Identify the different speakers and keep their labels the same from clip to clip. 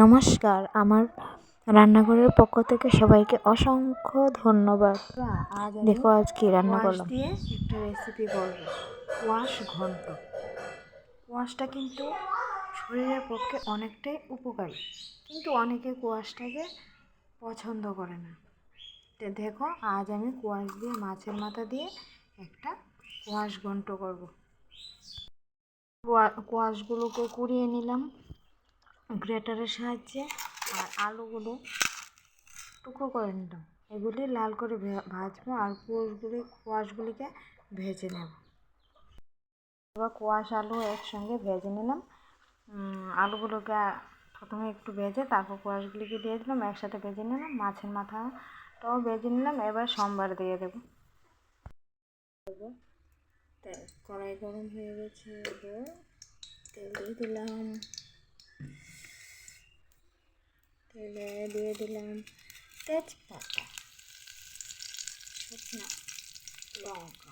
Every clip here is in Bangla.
Speaker 1: নমস্কার, আমার রান্নাঘরের পক্ষ থেকে সবাইকে অসংখ্য ধন্যবাদ। দেখো আজ কি রান্না করলাম।
Speaker 2: দিয়ে একটা রেসিপি করব, কোয়াশ ঘন্ট। কোয়াশটা কিন্তু শরীরের পক্ষে অনেকটাই উপকারী, কিন্তু অনেকে কোয়াশটাকে পছন্দ করে না। তো দেখো আজ আমি কোয়াশ দিয়ে, মাছের মাথা দিয়ে একটা কোয়াশ ঘন্ট করব। কোয়াশগুলোকে কুড়িয়ে নিলাম গ্রেটারের সাহায্যে, আর আলুগুলো টুকরো করে নিলাম। এগুলি লাল করে ভাজবো, আর কোয়াশগুলিকে ভেজে নেব। এবার কোয়াশ আলু একসঙ্গে ভেজে নিলাম। আলুগুলোকে প্রথমে একটু ভেজে তারপর কোয়াশগুলিকে দিয়ে দিলাম, একসাথে ভেজে নিলাম। মাছের মাথাটাও ভেজে নিলাম। এবার সম্বার দিয়ে দেবো। কড়াই গরম হয়ে গেছে, এবার তেল দিয়ে দিলাম। তেলে দিয়ে দিলাম তেজপাতা, শুকনো লঙ্কা,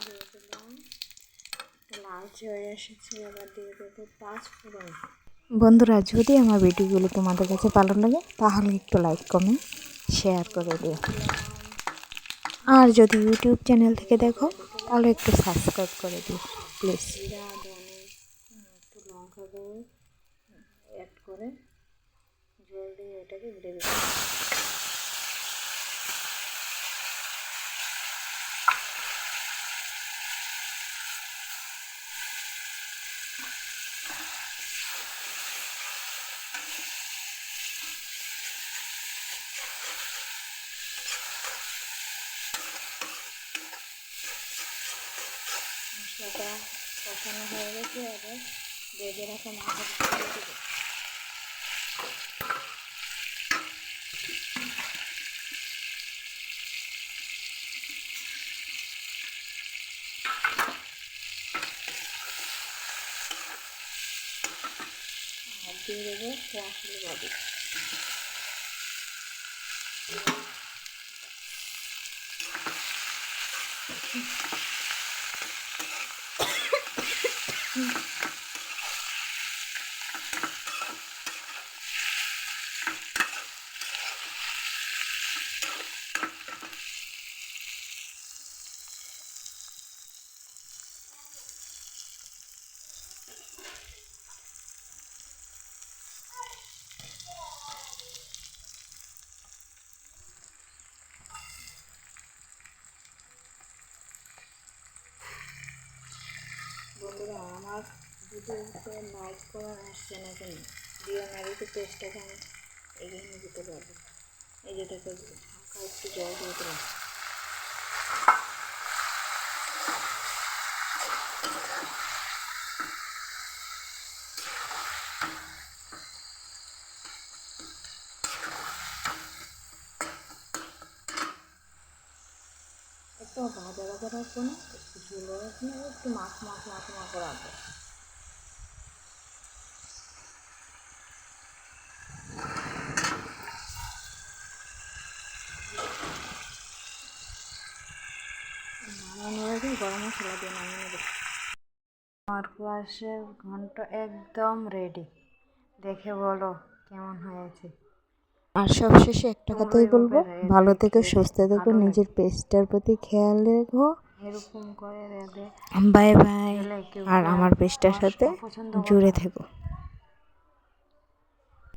Speaker 2: দিয়ে দিলাম। লালচে হয়ে এসেছে, এবার দিয়ে দেবো পাঁচফোড়ন।
Speaker 1: বন্ধুরা, যদি আমার ভিডিওগুলো তোমাদের কাছে ভালো লাগে তাহলে একটু লাইক, কমেন্ট, শেয়ার করে দিও। আর যদি ইউটিউব চ্যানেল থেকে দেখো তাহলে একটু সাবস্ক্রাইব করে দিও প্লিজ।
Speaker 2: জিরা, ধনে, একটু লঙ্কা গুঁড়ো অ্যাড করে জল দিয়ে এটাকে গ্রেভি করে মশলাটা কষানো হয়ে গেছে। এবার ভেজে রাখা মাথাটা দিয়ে দেবো। আর দিয়ে দেবো কোয়াশালি বডি। বন্ধুরা, আমার ভিডিওতে লাইক করা আসছে না কেন? দিয়ে নাড়িতে পেস্টটাকে আমি এগিয়ে দিতে পারবো। এই যে দেখো, হালকা একটু জল দিয়ে দিলাম। একটু ভাজা ভাজা রাখবো না, একটু ঝোলো রাখবো না, একটু মাখো রাখবো। নামানোর আগে গরম মশলা দিয়ে নামিয়ে নেবো। আমার কোয়াশের ঘন্ট একদম রেডি। দেখে বলো কেমন হয়েছে।
Speaker 1: আর সবশেষে একটা কথাই বলবো, ভালো থেকো, সুস্থ থেকো, নিজের পেজটার প্রতি খেয়াল রেখো।
Speaker 2: এরকম করে
Speaker 1: বাই বাই। আর আমার পেজটার সাথে জুড়ে থেকো।